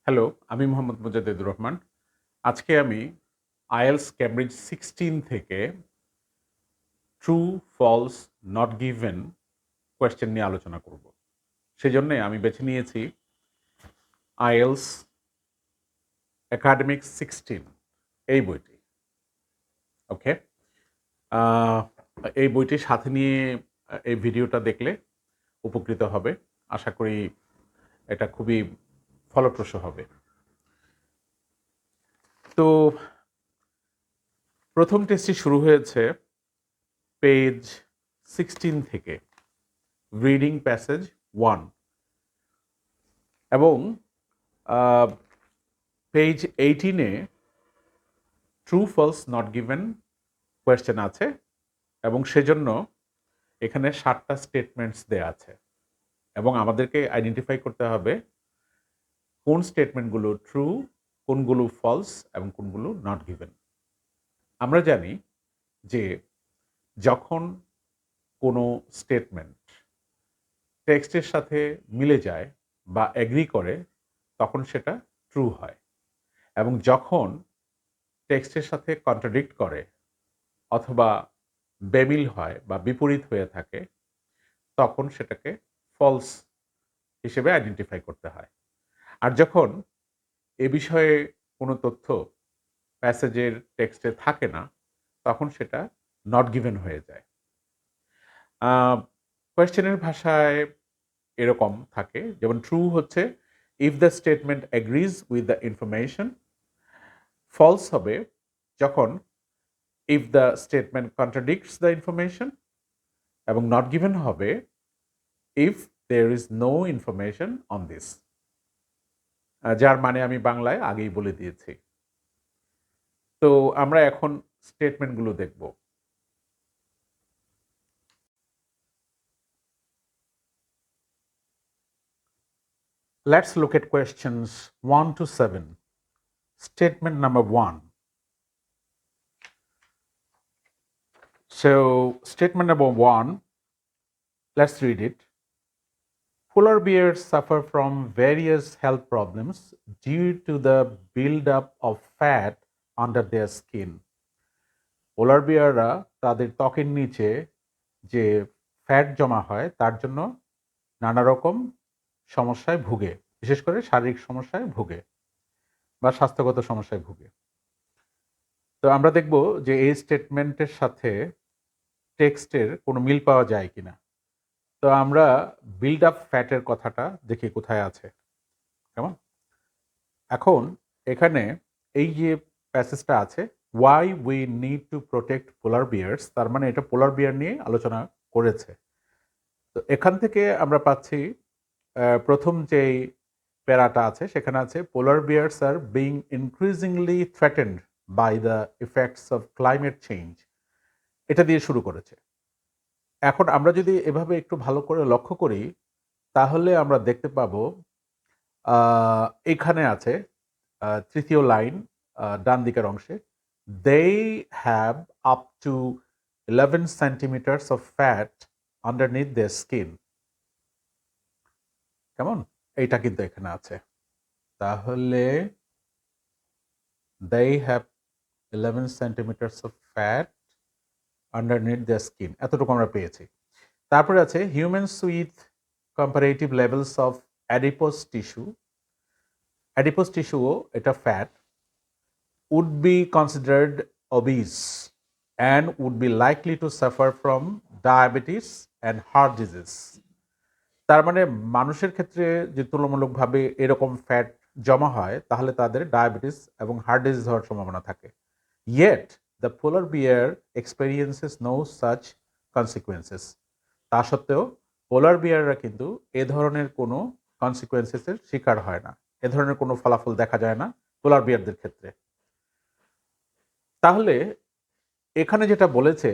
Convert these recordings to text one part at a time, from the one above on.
Hello, আমি মোহাম্মদ মোজাদ্দেদুর রহমান। আজকে আমি IELTS ক্যামব্রিজ 16 থেকে true, false, not given question নিয়ে আলোচনা করব। সেজন্যে আমি বেছে নিয়েছি IELTS একাডেমিক 16 এই বইটি। ওকে? আ এই বইটির সাথে নিয়ে এই ভিডিওটা দেখলে উপকৃত হবে। আশা করি এটা খুবই ফলপ্রসূ হবে। তো প্রথম টেস্টটি শুরু হয়েছে পেজ 16 থেকে। রিডিং প্যাসেজ 1 এবং পেজ 18-এ true false not given question আছে এবং সেজন্য এখানে 7টা স্টেটমেন্টস দেয়া আছে এবং আমাদেরকে আইডেন্টিফাই করতে হবে কোন স্টেটমেন্টগুলো ট্রু, কোনগুলো ফলস এবং কোনগুলো নট গিভেন। আমরা জানি যে যখন কোনো স্টেটমেন্ট টেক্সটের সাথে মিলে যায় বা এগ্রি করে তখন সেটা ট্রু হয় এবং যখন টেক্সটের সাথে কন্ট্রাডিক্ট করে অথবা বেমিল হয় বা বিপরীত হয়ে থাকে তখন সেটাকে ফলস হিসেবে আইডেন্টিফাই করতে হয়। আর যখন এ বিষয়ে কোনো তথ্য প্যাসেজের টেক্সটে থাকে না তখন সেটা নট গিভেন হয়ে যায়। কোয়েশ্চেনের ভাষায় এরকম থাকে, যেমন ট্রু হচ্ছে if the statement agrees with the information. False হবে যখন if the statement contradicts the information এবং নট গিভেন হবে if there is no information on this, যার মানে আমি বাংলায় আগেই বলে দিয়েছি। তো আমরা এখন স্টেটমেন্টগুলো দেখব। Let's look at questions 1 to 7. Statement number 1. So, statement number 1, let's read it. Polar bears suffer from various health problems due to the buildup of fat under their skin. পোলার বিয়াররা তাদের ত্বকের নিচে যে ফ্যাট জমা হয় তার জন্য নানা রকম সমস্যায় ভুগে, বিশেষ করে শারীরিক সমস্যায় ভুগে বা স্বাস্থ্যগত সমস্যায় ভুগে। তো আমরা দেখব যে এই স্টেটমেন্টের সাথে টেক্সটের কোনো মিল পাওয়া যায় কিনা। তো আমরা বিল্ড আপ ফ্যাটের কথাটা দেখি কোথায় আছে, কেমন? এখন এখানে এই যে প্যাসেজটা আছে, why we need to protect polar bears, তার মানে এটা পোলার বিয়ার নিয়ে আলোচনা করেছে। তো এখান থেকে আমরা পাচ্ছি প্রথম যেই প্যারাটা আছে সেখানে আছে polar bears are being increasingly threatened by the effects of climate change, এটা দিয়ে শুরু করেছে। এখন আমরা যদি এভাবে একটু ভালো করে লক্ষ্য করি তাহলে আমরা দেখতে পাবো এখানে আছে তৃতীয় লাইন ডান দিকের অংশে, they have up to 11 centimetres of fat underneath their skin. কেমন? এইটা কিন্তু এখানে আছে। তাহলে they have 11 centimeters of fat underneath their skin, এতটুকু আমরা পেয়েছি। তারপরে আছে humans with comparative levels of adipose tissue, adipose tissue এটা fat, would be considered obese and would be likely to suffer from diabetes and heart disease. তার মানে মানুষের ক্ষেত্রে যে তুলনামূলকভাবে এরকম ফ্যাট জমা হয় তাহলে তাদের ডায়াবেটিস এবং হার্ট ডিজিজ হওয়ার সম্ভাবনা থাকে। Yet the polar bear experiences no such consequences. তা সত্ত্বেও পোলার বিয়াররা কিন্তু এ ধরনের কোনো কনসিকুয়েন্সেসের শিকার হয় না, এ ধরনের কোনো ফলাফল দেখা যায় না পোলার বিয়ারদের ক্ষেত্রে। তাহলে এখানে যেটা বলেছে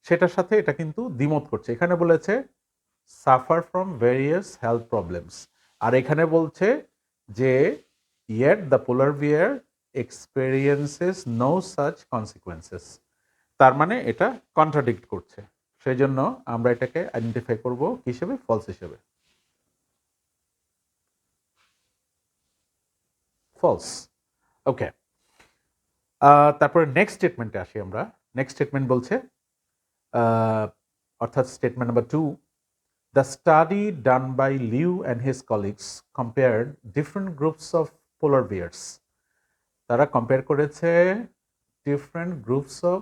সেটার সাথে এটা কিন্তু দ্বিমত করছে। এখানে বলেছে suffer from various health problems, আর এখানে বলছে যে yet the polar bear experiences no such consequences. তার মানে এটা কন্ট্রাডিক্ট করছে, সেই জন্য আমরা এটাকে আইডেন্টিফাই করব হিসেবে, ফলস হিসেবে। ফলস। ওকে, তারপরে নেক্সট স্টেটমেন্টে আসি আমরা। নেক্সট স্টেটমেন্ট বলছে, অর্থাৎ statement number 2, the study done by Liu and his colleagues compared different groups of polar bears. তারা কম্পেয়ার করেছে ডিফারেন্ট গ্রুপস অফ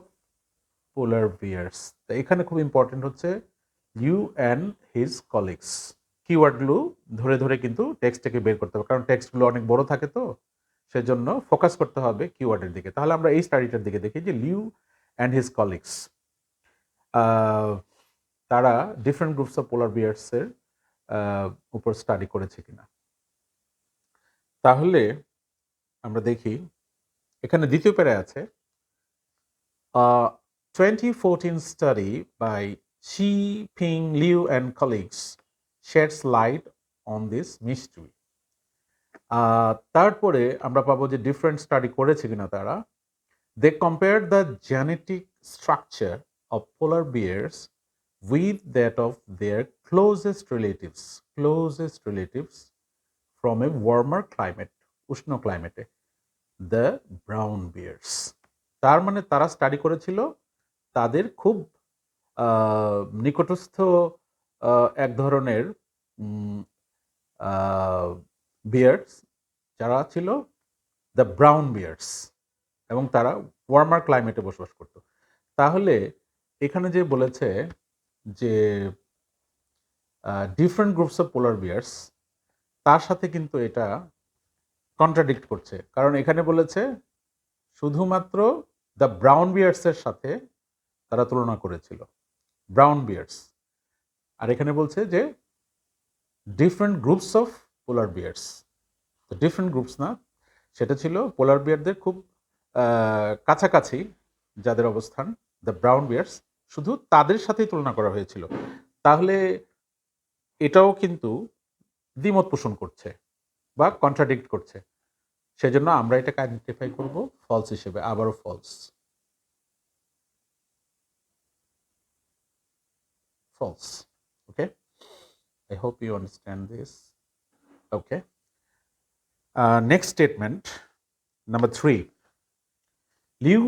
পোলার বিয়ার্স। তো এখানে খুব ইম্পর্টেন্ট হচ্ছে লিউ অ্যান্ড হিজ কলিগস। কিওয়ার্ডগুলো ধরে ধরে কিন্তু টেক্সটটাকে বের করতে হবে, কারণ টেক্সটগুলো অনেক বড় থাকে, তো সেজন্য ফোকাস করতে হবে কিওয়ার্ডের দিকে। তাহলে আমরা এই স্টাডিটার দিকে দেখি যে লিউ অ্যান্ড হিজ কলিগস তারা ডিফারেন্ট গ্রুপস অফ পোলার বিয়ার্সের উপর স্টাডি করেছে কিনা। তাহলে আমরা দেখি এখানে দ্বিতীয় প্যারায় আছে, 2014 study by Xi Ping Liu and colleagues sheds light on this mystery. তারপরে আমরা পাবো যে ডিফারেন্ট স্টাডি করেছে কিনা তারা। They compared the genetic structure of polar bears with that of their closest relatives from a warmer climate, উষ্ণ ক্লাইমেটে, the brown bears. তার মানে তারা স্টাডি করেছিল তাদের খুব নিকটস্থ এক ধরনের বিয়ার্স যারা ছিল দ্য ব্রাউন বিয়ার্স, এবং তারা ওয়ার্মার ক্লাইমেটে বসবাস করত। তাহলে এখানে যে বলেছে যে different groups of polar bears, তার সাথে কিন্তু এটা কন্ট্রাডিক্ট করছে, কারণ এখানে বলেছে শুধুমাত্র দ্য ব্রাউন বিয়ার্সের সাথে তারা তুলনা করেছিল, ব্রাউন বিয়ার্স। আর এখানে বলছে যে different groups of polar bears, different groups না, সেটা ছিল পোলার বিয়ারদের খুব কাছাকাছি যাদের অবস্থান, দ্য ব্রাউন বিয়ার্স, শুধু তাদের সাথেই তুলনা করা হয়েছিল। তাহলে এটাও কিন্তু দ্বিমত পোষণ করছে বা কন্ট্রাডিক্ট করছে, সেজন্য আমরা এটাকে আইডেন্টিফাই করব ফলস হিসেবে, আবারও false. False. Okay, I hope you understand this. Okay, next statement, number 3. Liu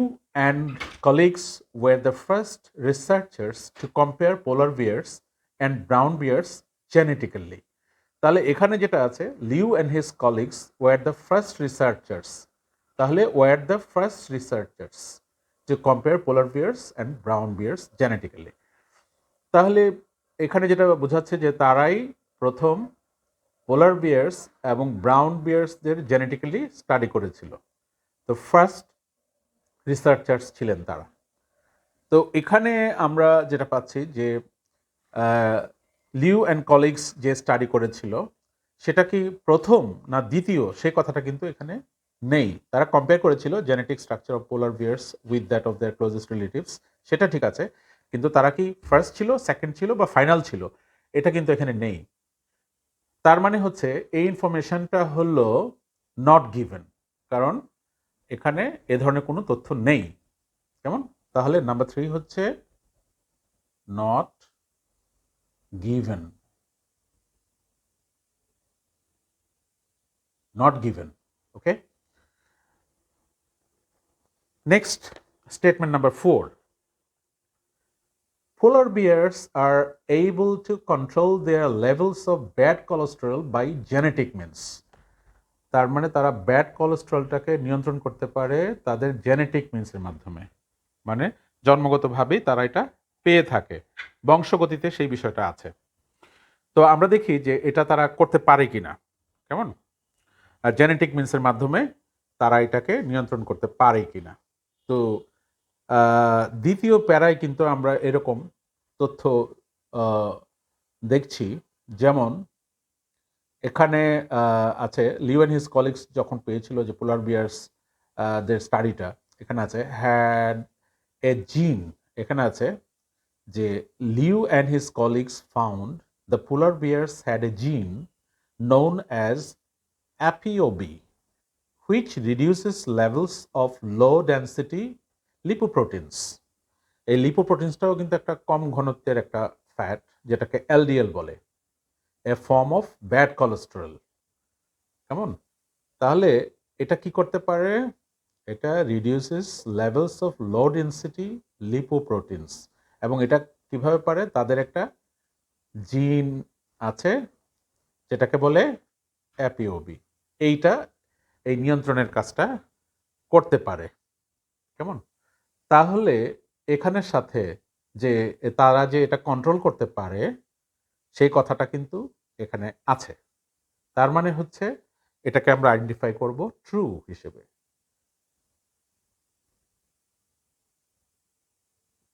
and colleagues were the first researchers to compare polar bears and brown bears genetically. তাহলে এখানে যেটা আছে, Liu and his colleagues were the first researchers, তাহলে were the first researchers to compare polar bears and brown bears genetically. তাহলে এখানে যেটা বোঝাচ্ছে যে তারাই প্রথম পোলার বিয়ার্স এবং ব্রাউন বিয়ার্সদের জেনেটিক্যালি স্টাডি করেছিল, তো ফার্স্ট রিসার্চার্স ছিলেন তারা। তো এখানে আমরা যেটা পাচ্ছি যে লিউ অ্যান্ড কলিগস যে স্টাডি করেছিল সেটা কি প্রথম না দ্বিতীয়, সে কথাটা কিন্তু এখানে নেই। তারা কম্পেয়ার করেছিল genetic structure of polar bears with that of their closest relatives, সেটা ঠিক আছে, কিন্তু তারা কি ফার্স্ট ছিল, সেকেন্ড ছিল বা ফাইনাল ছিল, এটা কিন্তু এখানে নেই। তার মানে হচ্ছে এই ইনফরমেশনটা হলো নট গিভেন, কারণ এখানে এ ধরনের কোনো তথ্য নেই। কেমন? তাহলে নাম্বার 3 হচ্ছে not given, not given. Okay, next, statement number 4. Polar bears are able to control their levels of bad cholesterol by genetic means. তার মানে তারা ব্যাড কোলেস্টেরলটাকে নিয়ন্ত্রণ করতে পারে তাদের জেনেটিক মিন্সের মাধ্যমে, মানে জন্মগতভাবেই তারা এটা পেয়ে থাকে, বংশগতিতে সেই বিষয়টা আছে। তো আমরা দেখি যে এটা তারা করতে পারে কিনা। কেমন? জেনেটিক মিন্সের মাধ্যমে তারা এটাকে নিয়ন্ত্রণ করতে পারে কিনা। তো দ্বিতীয় প্যারায় কিন্তু আমরা এরকম তথ্য দেখছি, যেমন এখানে আছে লিউ অ্যান্ড হিজ কলিগস যখন পেয়েছিল যে পোলার বিয়ার্স দের স্টাডিটা, এখানে আছে হ্যাড এ জিন, এখানে আছে যে Liu and his colleagues found the polar bears had a gene known as APOB, which reduces levels of low density lipoproteins. এই লিপোপ্রোটিনসটাও কিন্তু একটা কম ঘনত্বের একটা ফ্যাট, যেটাকে এলডিএল বলে, a form of bad cholesterol. কেমন? তাহলে এটা কি করতে পারে? এটা reduces levels of low density lipoproteins, এবং এটা কিভাবে পারে? তাদের একটা জিন আছে যেটাকে বলে অ্যাপিওবি, এইটা এই নিয়ন্ত্রণের কাজটা করতে পারে। কেমন? তাহলে এখানের সাথে যে তারা যে এটা কন্ট্রোল করতে পারে সেই কথাটা কিন্তু এখানে আছে। তার মানে হচ্ছে এটাকে আমরা আইডেন্টিফাই করব ট্রু হিসেবে।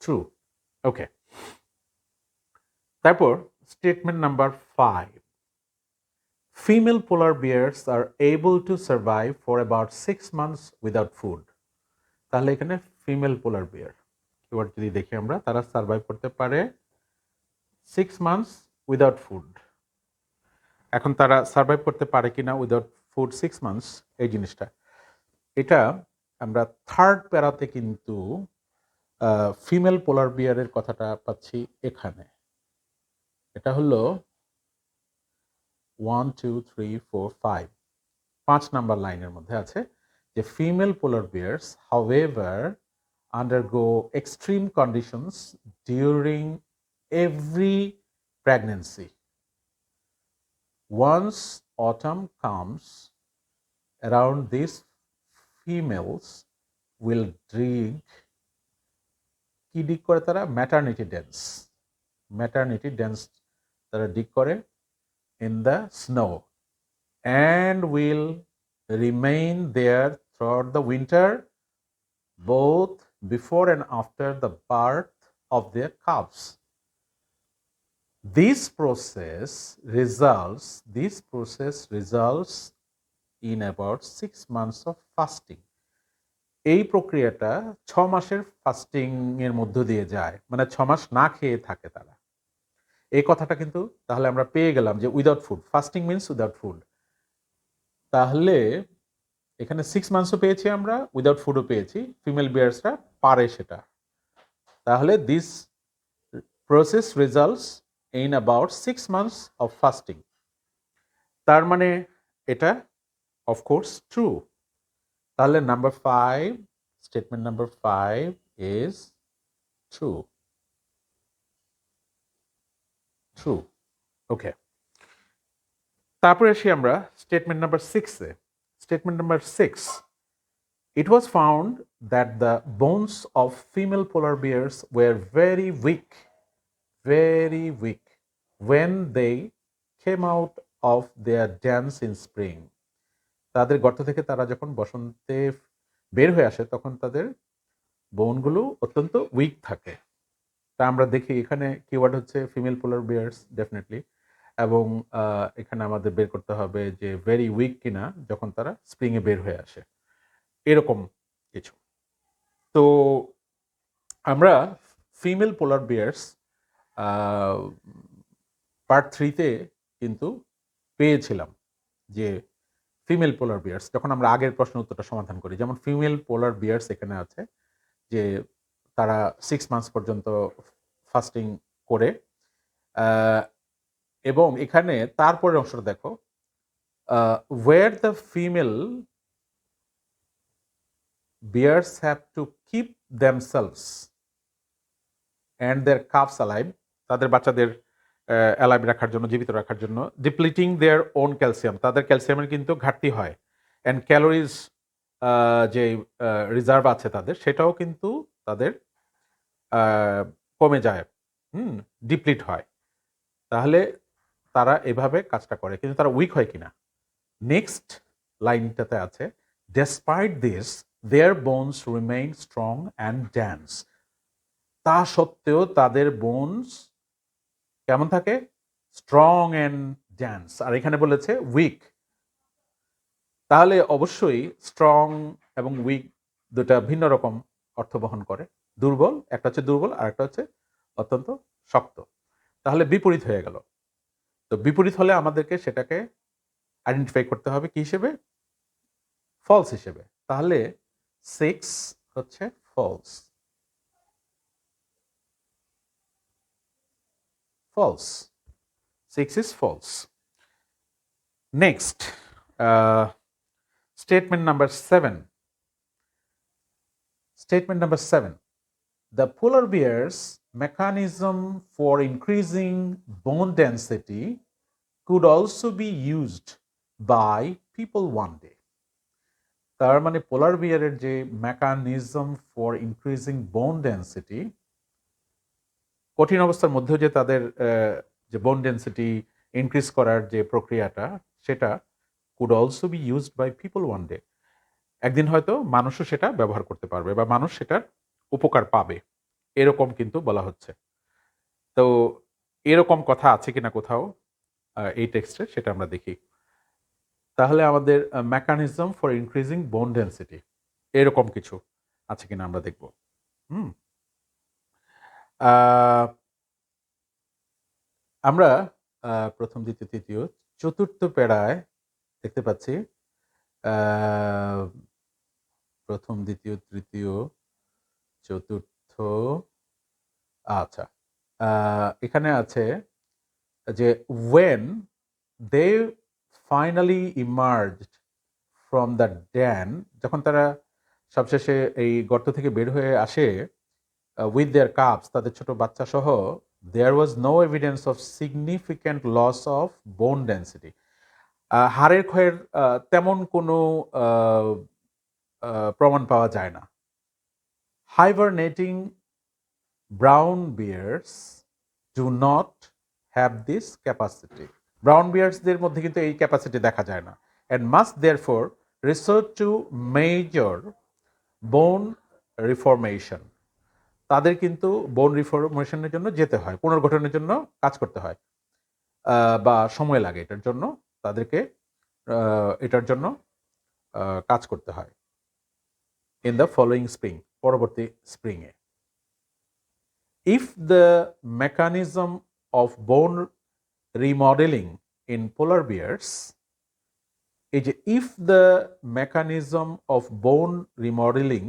ট্রু। ওকে। তারপর statement number 5, female polar bears are able to survive for about 6 months without food. তাহলে এখানে ফিমেল পোলার বিয়ার এবার যদি দেখি আমরা, তারা সার্ভাইভ করতে পারে 6 মান্থস উইদাউট ফুড। এখন তারা সার্ভাইভ করতে পারে কিনা উইদাউট ফুড 6 মান্থস, এই জিনিসটা এটা আমরা থার্ড প্যারাতে কিন্তু ফিমেল পোলার বিয়ারের কথাটা পাচ্ছি এখানে। এটা হলো 1 2 3 4 5, 5 নাম্বার লাইনের মধ্যে আছে যে female polar viewers however undergo extreme conditions during every pregnancy. Once autumn comes around, these females will dig কি ডিগ করে তারা? Maternity dance. ম্যাটারনিটি ড্যান্স তারা ডিগ করে in the snow and will remain there throughout the winter, both before and after the birth of their calves. This process results in about 6 months of fasting. এই প্রক্রিয়াটা 6 মাসের fasting এর মধ্য দিয়ে যায়, মানে 6 মাস না খেয়ে থাকে তারা। এই কথাটা কিন্তু তাহলে আমরা পেয়ে গেলাম যে without food, fasting means without food. তাহলে এখানে 6 মান্থসও পেয়েছি আমরা, উইদাউট ফুডও পেয়েছি, ফিমেল বিয়ার্সরা পারে সেটা। তাহলে this process results in about 6 months of fasting. তার মানে এটা অফকোর্স ট্রু। তাহলে number 5, statement number 5 is true. True. Okay. তারপরে আসি আমরা স্টেটমেন্ট নাম্বার 6-এ। Statement number 6, it was found that the bones of female polar bears were very weak when they came out of their dens in spring. তাদের গর্ত থেকে তারা যখন বসন্তে বের হয়ে আসে তখন তাদের বোনগুলো অত্যন্ত উইক থাকে। তা আমরা দেখি এখানে কিওয়ার্ড হচ্ছে ফিমেল পোলার বিয়ার্স ডেফিনেটলি, এবং এখানে আমাদের বের করতে হবে যে ভেরি উইক কিনা যখন তারা স্প্রিংয়ে বের হয়ে আসে, এরকম কিছু। তো আমরা ফিমেল পোলার বিয়ার্স পার্ট 3-তে কিন্তু পেয়েছিলাম যে ফিমেল পোলার বিয়ার্স, যখন আমরা আগের প্রশ্নের উত্তরটা সমাধান করি, যেমন ফিমেল পোলার বিয়ার্স এখানে আছে যে তারা 6 মান্থস পর্যন্ত ফাস্টিং করে, এবং এখানে তারপরের অংশটা দেখো, where the female bears have to keep themselves and their calves alive, তাদের বাচ্চাদের অ্যালাইভ রাখার জন্য, জীবিত রাখার জন্য, ডিপ্লিটিং দেয়ার ওন ক্যালসিয়াম, তাদের ক্যালসিয়ামের কিন্তু ঘাটতি হয়, অ্যান্ড ক্যালোরিজ যে রিজার্ভ আছে তাদের, সেটাও কিন্তু তাদের কমে যায়, ডিপ্লিট হয়। তাহলে তারা এভাবে কাজটা করে, কিন্তু তারা উইক হয় কিনা? নেক্সট লাইনটাতে আছে, despite this their bones remain strong and dense. তা সত্ত্বেও তাদের বোনস কেমন থাকে? Strong and dance. আর এখানে বলেছে উইক, তাহলে অবশ্যই স্ট্রং এবং উইক দুটা ভিন্ন রকম অর্থ বহন করে। দুর্বল, একটা হচ্ছে দুর্বল আর একটা হচ্ছে অত্যন্ত শক্ত। তাহলে বিপরীত হয়ে গেল। তো বিপরীত হলে আমাদেরকে সেটাকে আইডেন্টিফাই করতে হবে কি হিসেবে? ফলস হিসেবে। তাহলে 6 হচ্ছে false. false. 6 is false. Next, Statement number 7. Statement number 7. The polar bear's mechanism for increasing bone density could also be used by people one day. তার মানে পোলার বিয়ারের যে mechanism for increasing bone density, কঠিন অবস্থার মধ্যেও যে তাদের যে বোন ডেন্সিটি ইনক্রিজ করার যে প্রক্রিয়াটা, সেটা could also be used by people one day. একদিন হয়তো মানুষও সেটা ব্যবহার করতে পারবে বা মানুষ সেটার উপকার পাবে, এরকম কিন্তু বলা হচ্ছে। তো এরকম কথা আছে কিনা কোথাও এই টেক্সটে, সেটা আমরা দেখি। তাহলে আমাদের mechanism for increasing bone density এরকম কিছু আছে কিনা আমরা দেখব। আমরা প্রথম, দ্বিতীয়, তৃতীয়, চতুর্থ প্যারায় দেখতে পাচ্ছি প্রথম, দ্বিতীয়, তৃতীয়, চতুর্থ। আচ্ছা, এখানে আছে যে when they finally emerged from the den, যখন তারা সবশেষে এই গর্ত থেকে বের হয়ে আসে with their cubs, তাদের ছোট বাচ্চা সহ, there was no evidence of significant loss of bone density. হাড়ের ক্ষয়ের তেমন কোনো প্রমাণ পাওয়া যায় না। Hibernating brown bears do not have this capacity. Brown বিয়ার্সদের মধ্যে কিন্তু এই ক্যাপাসিটি দেখা যায় না, and must therefore resort to major bone reformation. তাদের কিন্তু বোন রিফর্মেশনের জন্য যেতে হয়, পুনর্গঠনের জন্য কাজ করতে হয়, বা সময় লাগে এটার জন্য, তাদেরকে এটার জন্য কাজ করতে হয় ইন দ্য ফলোয়িং স্প্রিং, পরবর্তী স্প্রিংয়ে। If the mechanism of bone remodelling in polar bears, এই যে if the mechanism of bone remodelling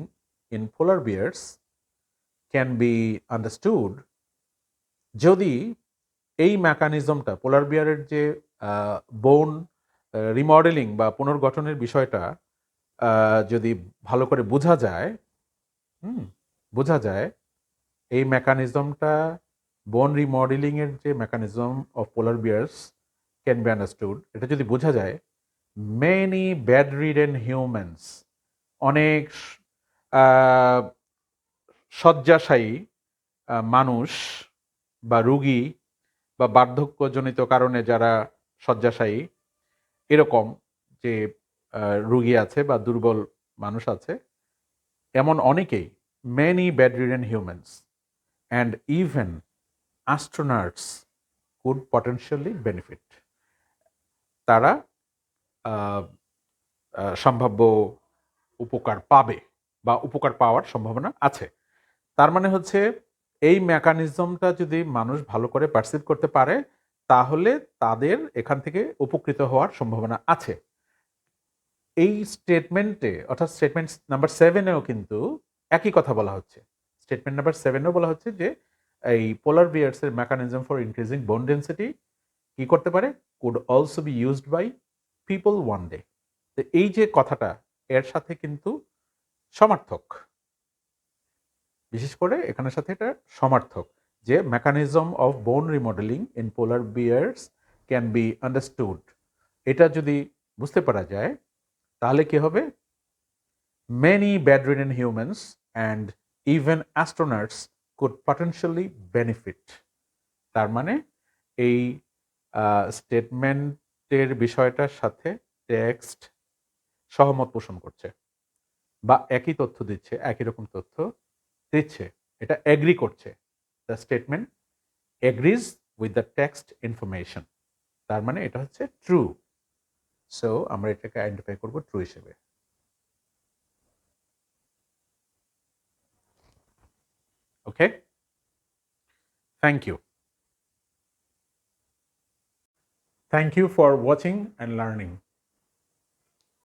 in polar bears can be understood, যদি এই মেকানিজমটা, পোলার বিয়ারের যে বোন রিমডেলিং বা পুনর্গঠনের বিষয়টা যদি ভালো করে বোঝা যায়, এই মেকানিজমটা, বোন রিমডেলিং এর যে mechanism of polar bears can be understood, এটা যদি বোঝা যায়, মেনি ব্যাড রিডেন হিউম্যানস, অনেক শয্যাশায়ী মানুষ বা রুগী বা বার্ধক্যজনিত কারণে যারা শয্যাশায়ী, এরকম যে রুগী আছে বা দুর্বল মানুষ আছে, এমন অনেকেই, many bedridden humans and even astronauts could potentially benefit, তারা সম্ভাব্য উপকার পাবে বা উপকার পাওয়ার সম্ভাবনা আছে। তার মানে হচ্ছে এই মেকানিজমটা যদি মানুষ ভালো করে পারসিভ করতে পারে, তাহলে তাদের এখান থেকে উপকৃত হওয়ার সম্ভাবনা আছে। এই স্টেটমেন্টে, অর্থাৎ স্টেটমেন্ট নাম্বার 7-এও কিন্তু একই কথা বলা হচ্ছে। স্টেটমেন্ট নাম্বার 7-এও বলা হচ্ছে যে এই পোলার বিয়ার্সের mechanism for increasing bone density কি করতে পারে, could also be used by people one day. তো এই যে কথাটা, এর সাথে কিন্তু সমার্থক, বিশেষ করে এখানের সাথে এটা সমার্থক, যে mechanism of bone remodelling in polar bears can be understood, এটা যদি বুঝতে পারা যায়, তাহলে কি হবে, many bedridden humans and even astronauts could potentially benefit. তার মানে এই স্টেটমেন্টের বিষয়টার সাথে টেক্সট সহমত পোষণ করছে বা একই তথ্য দিচ্ছে, একই রকম তথ্য দিচ্ছে, এটা এগ্রি করছে। The statement agrees with the text information, তার মানে এটা হচ্ছে ট্রু। সো আমরা এটাকে আইডেন্টিফাই করব ট্রু হিসেবে। Okay, thank you. Thank you for watching and learning.